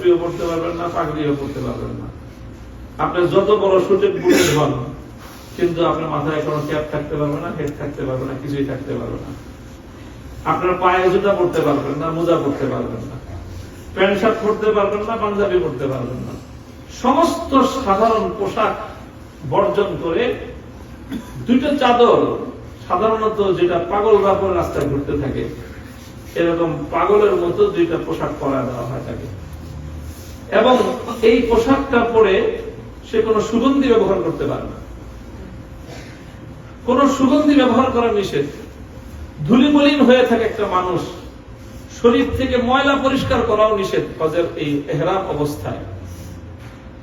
টুপিও পড়তে পারবেন না, পাগড়িও পড়তে পারবেন না। আপনার যত বড় সুযোগ বুঝে হন, কিন্তু আপনার মাথায় কোনো ক্যাপ থাকতে পারবে না, হেড থাকতে পারবে না, কিছুই থাকতে পারবে না। আপনার পায়ে জুতা পড়তে পারবেন না, মোজা পড়তে পারবেন না, প্যান্ট শার্ট পড়তে পারবেন না, পাঞ্জাবি পড়তে পারবেন না। সমস্ত সাধারণ পোশাক বর্জন করে দুইটা চাদর, সাধারণত যেটা পাগলরা পরে রাস্তায় ঘুরতে থাকে, এরকম পাগলের মতো দুইটা পোশাক পরা দেওয়া হয় তাকে। এবং এই পোশাকটা পরে সে কোনো সুগন্ধি ব্যবহার করতে পারে না। কোন সুগন্ধি ব্যবহার করা নিষেধ। ধুলিমলিন হয়ে থাকে একটা মানুষ, শরীর থেকে ময়লা পরিষ্কার করাও নিষেধ হজের এই ইহরাম অবস্থায়।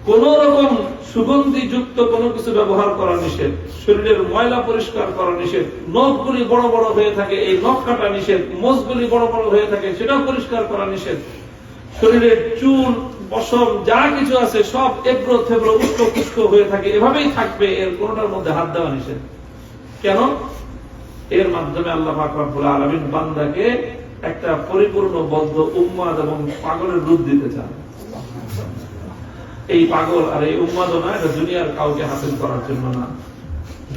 কোন রকম সুগন্ধি যুক্ত কোনো কিছু ব্যবহার করা নিষেধ, শরীরের ময়লা পরিষ্কার করা নিষেধ, নখগুলি বড় বড় হয়ে থাকে এই নখ কাটা নিষেধ, মোজগুলি বড় বড় হয়ে থাকে সেটাও পরিষ্কার করা নিষেধ, শরীরের চুল পশম যা কিছু আছে সব এবড়ো থেবড়ো উস্কো খুস্কো হয়ে থাকে, এভাবেই থাকবে, এর কোনটার মধ্যে হাত দেওয়া নিষেধ। কেন? এর মাধ্যমে আল্লাহ পাক রব্বুল আলামিন বান্দাকে একটা পরিপূর্ণ বদ্ধ উম্মাদ এবং পাগলের রূপ দিতে চান। এই পাগল আর এই উম্মাদ না, এটা দুনিয়ার কাউকে হাসিল করার জন্য না,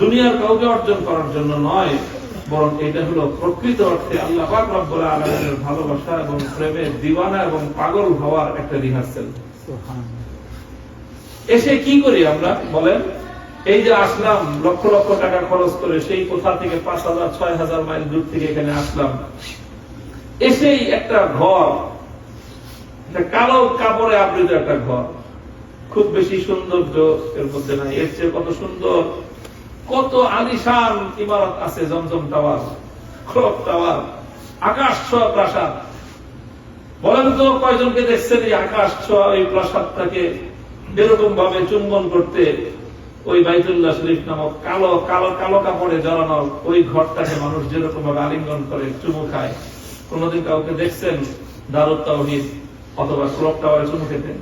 দুনিয়ার কাউকে অর্জন করার জন্য নয়, বরং এটা হলো প্রকৃত অর্থে আল্লাহ পাক রব্বুল আলামিনের ভালোবাসা এবং প্রেমের দিওয়ানা এবং পাগল হওয়ার একটা রিহার্সেল। এসে কি করি আমরা বলেন? এই যে আসলাম লক্ষ লক্ষ টাকা খরচ করে, সেই কোথা থেকে 5,000 6,000 মাইল দূর থেকে এখানে আসলাম, এসেই একটা ঘর, একটা কালো কাপড়ে আবৃত একটা ঘর, খুব বেশি সৌন্দর্য এর মধ্যে নাই, এর চেয়ে কত সুন্দর, কত আলিশান ইমারত আছে, জমজম টাওয়ার, ক্লক টাওয়ার, আকাশ ছোঁয়া প্রাসাদ। বলেন তো কয়জনকে দেখছেন এই আকাশ ছোঁয়া এই প্রাসাদটাকে এরকম ভাবে চুম্বন করতে? ওই বাইতুল্লাহ শরীফ নামক কালো কালো কালো কাপড়ে জড়ানো ওই ঘরটাকে মানুষ যেরকম ভাবে আলিঙ্গন করে চুমু খায়, কোনদিন কাউকে দেখছেন দারুত তাওহীদ অথবা ক্লক টাওয়ারে চুমু খেতে?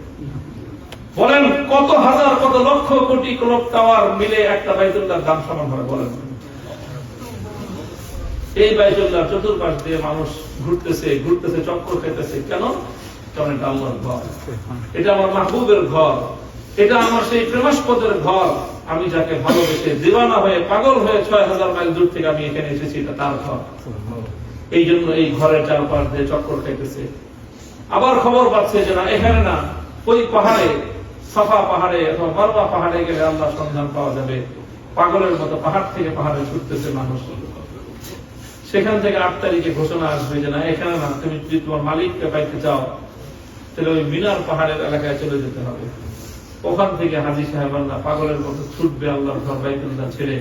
বলেন কত হাজার কত লক্ষ কোটি ক্লক টাওয়ার মিলে একটা বাইতুল্লাহ দাম সমান হয়? বলেন। এই বাইতুল্লাহ চতুর্পাশ দিয়ে মানুষ ঘুরতেছে ঘুরতেছে, চক্কর খেতেছে। কেন? কারণ এটা আল্লাহর ঘর, এটা আমার মাহবুবের ঘর, এটা আমার সেই প্রেমাস্পদের ঘর। আমি যাকে ভালোবেসে দিওয়ানা হয়ে পাগল হয়ে 6,000 মাইল দূর থেকে আমি এখানে এসেছি, এটা তার ঘর। এই জন্য এই ঘরের চারপাশ দিয়ে চক্কর খেতেছে। আবার খবর পাচ্ছে যে না, এখানে না, ওই পাহাড়ে, সাফা পাহাড়ে অথবা মারওয়া পাহাড়ে গেলে আল্লাহ সন্ধান পাওয়া যাবে। পাগলের মতো পাহাড় থেকে পাহাড়ে ছুটতেছে মানুষ। সেখান থেকে 8 তারিখে ঘোষণা আসবে যে না, এখানে না, তুমি যদি তোমার মালিককে পাইতে চাও তাহলে ওই মিনার পাহাড়ের এলাকায় চলে যেতে হবে। ওখান থেকে হাজী সাহেবান্না পাগলের মতো ছুটবে আল্লাহর ঘর বাইতুল্লাহ ছেড়ে।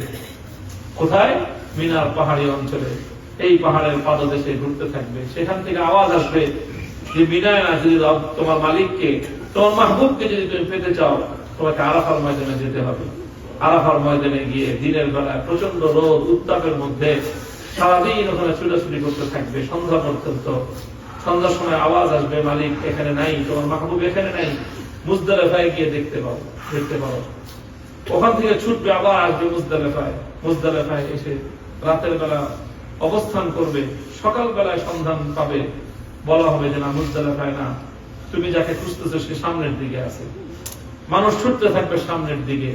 কোথায়? মিনার পাহাড়ি অঞ্চলে, এই পাহাড়ের পাদদেশে ঘুরতে থাকবে। সেখান থেকে আওয়াজ আসবে যে মিনায় না, যদি তোমার মালিককে, তোমার মাহবুবকে যদি তুমি পেতে চাও, তোমাকে আরাফার ময়দানে যেতে হবে। আরাফার ময়দানে গিয়ে দিনের বেলায় প্রচন্ড রোদ উত্তাপের মধ্যে সারাদিন ওখানে ছুটাছুটি করতে থাকবে সন্ধ্যা পর্যন্ত। সন্ধ্যার সময় আওয়াজ আসবে, মালিক এখানে নাই, তোমার মাহবুব এখানে নাই, মুজদালিফায় গিয়ে দেখতে পারো। ওখান থেকে ছুটবে, আবার আসবে মুজদালিফায়। মুজদালিফায় এসে রাতের বেলা অবস্থান করবে, সকাল বেলায় সন্ধান পাবে, বলা হবে যে না, মুজদালিফায় না, তুমি যাকে খুঁজতেছো সে সামনের দিকে আছে। মানুষ ছুটতে থাকবে সামনের দিকে।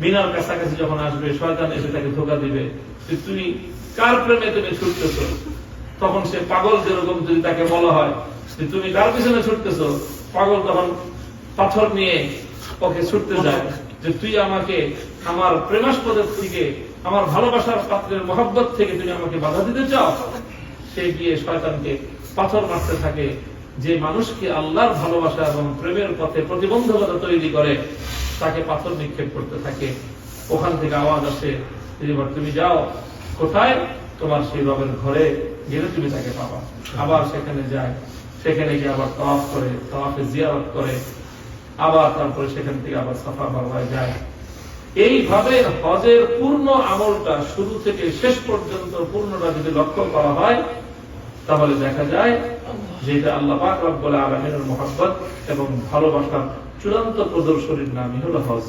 মিনার কাছাকাছি যখন আসবে, শয়তান এসে তাকে ধোঁকা দিবে যে তুমি কার প্রেমে তুমি ছুটতেছো। তখন সে পাগল যেরকম যদি তাকে বলা হয় যে তুমি কার পিছনে ছুটতেছো, পাগল তখন পাথর নিয়ে ওকে ছুটতে যায় যে তুই আমাকে আমার প্রেমাস্পদের থেকে, আমার ভালোবাসার পাত্রের মহব্বত থেকে তুমি আমাকে বাধা দিতে চাও। সে গিয়ে শয়তানকে পাথর মারতে থাকে। যে মানুষকে আল্লাহর ভালোবাসা এবং প্রেমের পথে প্রতিবন্ধকতা তৈরি করে, তাকে পাথর নিক্ষেপ করতে থাকে। ওখান থেকে আওয়াজ আসে, এবার তুমি যাও কোথায়? তোমার সেই রবের ঘরে গেলে তুমি তাকে পাবা। আবার সেখানে যায়, সেখানে গিয়ে আবার তাওয়াফ করে, তাওয়াফে জিয়ারত করে, আবার তারপরে সেখান থেকে আবার সাফা মারওয়ায় যায়। এইভাবে হজের পূর্ণ আমলটা শুরু থেকে শেষ পর্যন্ত পূর্ণটা যদি লক্ষ্য করা হয়, তাহলে দেখা যায় যে এটা আল্লাহ পাক রব্বুল আলামিনের মহব্বত এবং ভালোবাসার চূড়ান্ত প্রদর্শনীর নামই হলো হজ।